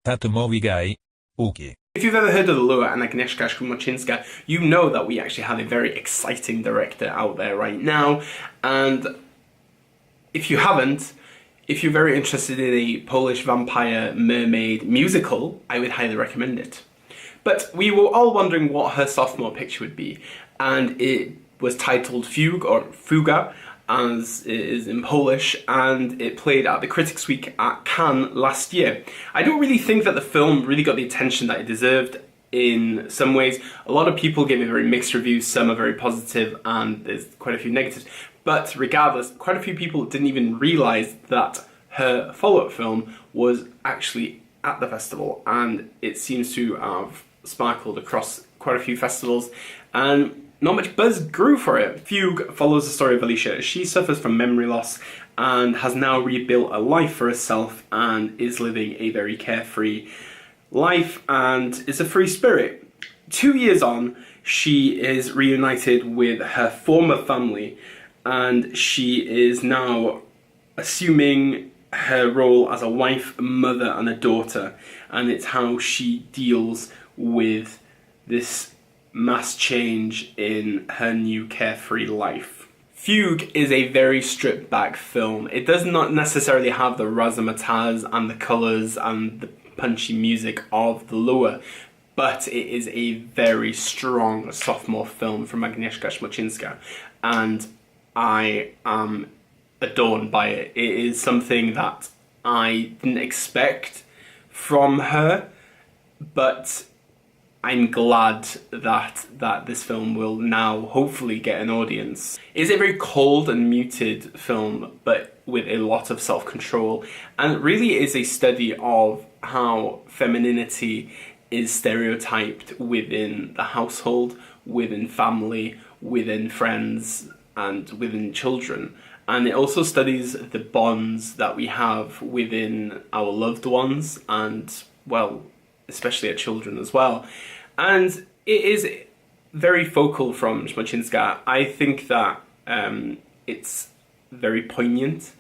thatmovieguyUK. If you've ever heard of The Lure and Agnieszka Szymborska, you know that we actually have a very exciting director out there right now. And if you haven't, if you're very interested in a Polish vampire mermaid musical, I would highly recommend it. But we were all wondering what her sophomore picture would be, and it was titled Fugue, or Fuga, as it is in Polish, and it played at the Critics' Week at Cannes last year. I don't really think that the film really got the attention that it deserved in some ways. A lot of people gave it very mixed reviews, some are very positive, and there's quite a few negatives. But regardless, quite a few people didn't even realise that her follow-up film was actually at the festival, and it seems to have sparkled across quite a few festivals, and not much buzz grew for it. Fugue follows the story of Alicia. She suffers from memory loss and has now rebuilt a life for herself and is living a very carefree life and is a free spirit. 2 years on, she is reunited with her former family, and she is now assuming her role as a wife, a mother and a daughter, and it's how she deals with this mass change in her new carefree life. Fugue is a very stripped back film. It does not necessarily have the razzmatazz and the colours and the punchy music of The Lure, but it is a very strong sophomore film from Agnieszka Szymborska, and I am adorned by it. It is something that I didn't expect from her, but I'm glad that this film will now hopefully get an audience. It's a very cold and muted film, but with a lot of self-control, and it really is a study of how femininity is stereotyped within the household, within family, within friends, and within children. And it also studies the bonds that we have within our loved ones and, well, especially our children as well. And it is very focal from Szymborska. I think that it's very poignant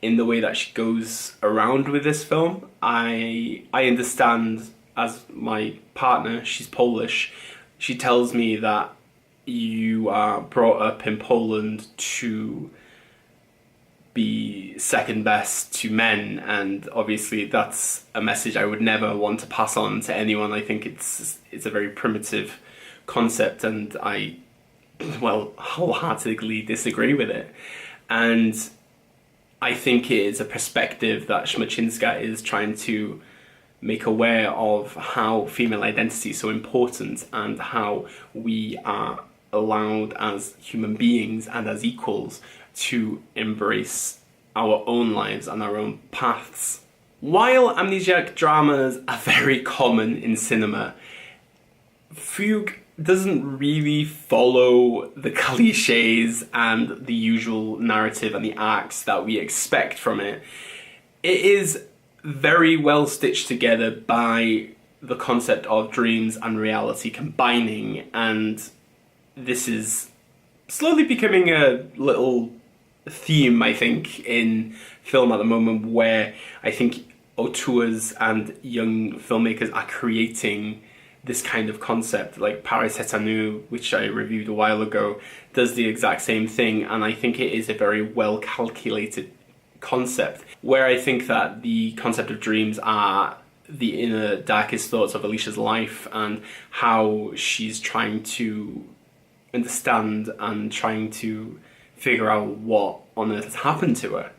in the way that she goes around with this film. I understand, as my partner, she's Polish, she tells me that you are brought up in Poland to be second best to men, and obviously that's a message I would never want to pass on to anyone. I think it's a very primitive concept, and I, well, wholeheartedly disagree with it. And I think it is a perspective that Szymborska is trying to make aware of, how female identity is so important and how we are allowed as human beings and as equals to embrace our own lives and our own paths. While amnesiac dramas are very common in cinema, Fugue doesn't really follow the cliches and the usual narrative and the arcs that we expect from it. It is very well stitched together by the concept of dreams and reality combining, and this is slowly becoming a little theme, I think, in film at the moment, where I think auteurs and young filmmakers are creating this kind of concept. Like Paris est à nous, which I reviewed a while ago, does the exact same thing, and I think it is a very well calculated concept, where I think that the concept of dreams are the inner darkest thoughts of Alicia's life and how she's trying to understand and trying to figure out what on earth has happened to her.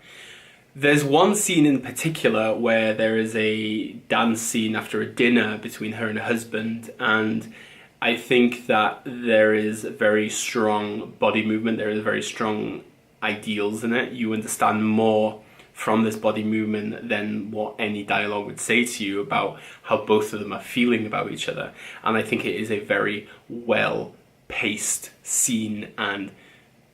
There's one scene in particular where there is a dance scene after a dinner between her and her husband, and I think that there is very strong body movement, there is very strong ideals in it. You understand more from this body movement than what any dialogue would say to you about how both of them are feeling about each other. And I think it is a very well-paced scene and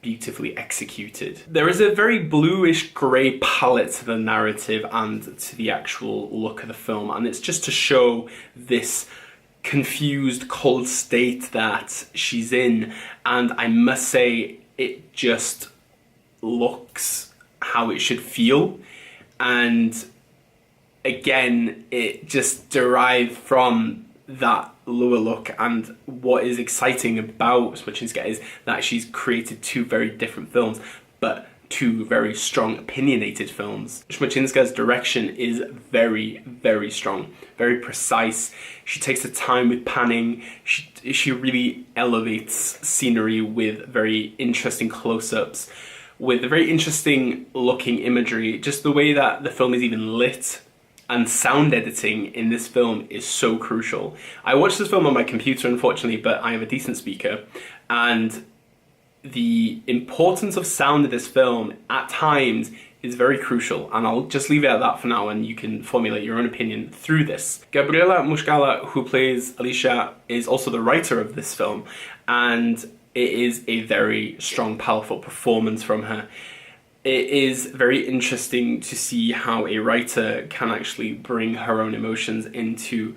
beautifully executed. There is a very bluish grey palette to the narrative and to the actual look of the film, and it's just to show this confused, cold state that she's in, and I must say it just looks how it should feel, and again, it just derived from that lower look, and what is exciting about Smoczynska is that she's created two very different films, but two very strong opinionated films. Smoczynska's direction is very, very strong, very precise. She takes the time with panning. She really elevates scenery with very interesting close-ups, with very interesting looking imagery. Just the way that the film is even lit and sound editing in this film is so crucial. I watched this film on my computer, unfortunately, but I have a decent speaker, and the importance of sound in this film at times is very crucial, and I'll just leave it at that for now, and you can formulate your own opinion through this. Gabriela Muszkala, who plays Alicia, is also the writer of this film, and it is a very strong, powerful performance from her. It is very interesting to see how a writer can actually bring her own emotions into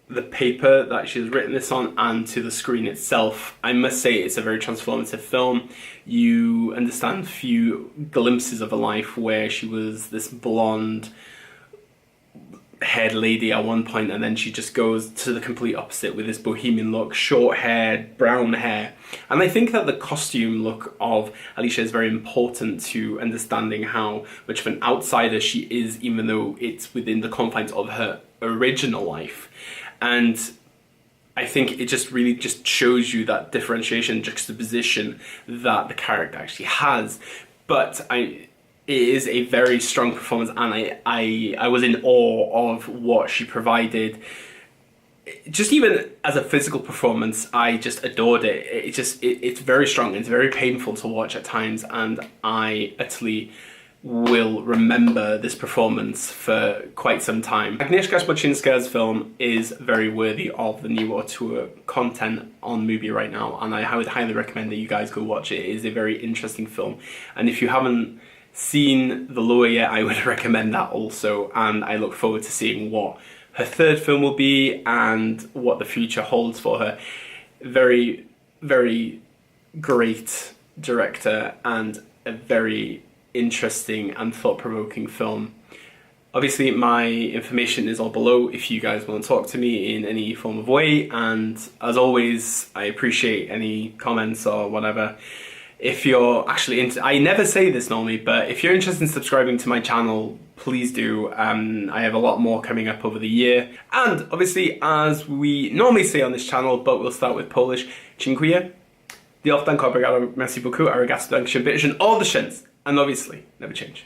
the paper that she's written this on and to the screen itself. I must say it's a very transformative film. You understand a few glimpses of a life where she was this blonde haired lady at one point, and then she just goes to the complete opposite with this bohemian look, short hair, brown hair. And I think that the costume look of Alicia is very important to understanding how much of an outsider she is, even though it's within the confines of her original life. And I think it just really just shows you that differentiation, juxtaposition that the character actually has. But it is a very strong performance, and I was in awe of what she provided. Just even as a physical performance, I just adored it. It's very strong. It's very painful to watch at times, and I utterly will remember this performance for quite some time. Agnieszka Smoczynska's film is very worthy of the new auteur content on Mubi right now, and I would highly recommend that you guys go watch it. It is a very interesting film, and if you haven't seen The Lure yet, I would recommend that also, and I look forward to seeing what her third film will be and what the future holds for her. Very, very great director and a very interesting and thought-provoking film. Obviously, my information is all below if you guys want to talk to me in any form of way, and as always, I appreciate any comments or whatever. If you're actually into, I never say this normally, but if you're interested in subscribing to my channel, please do. I have a lot more coming up over the year. And obviously, as we normally say on this channel, but we'll start with Polish, dziękuję, diolch, dank, obrigado, merci beaucoup, arigato, dankeschön, bitteschön, all the shins. And obviously, never change.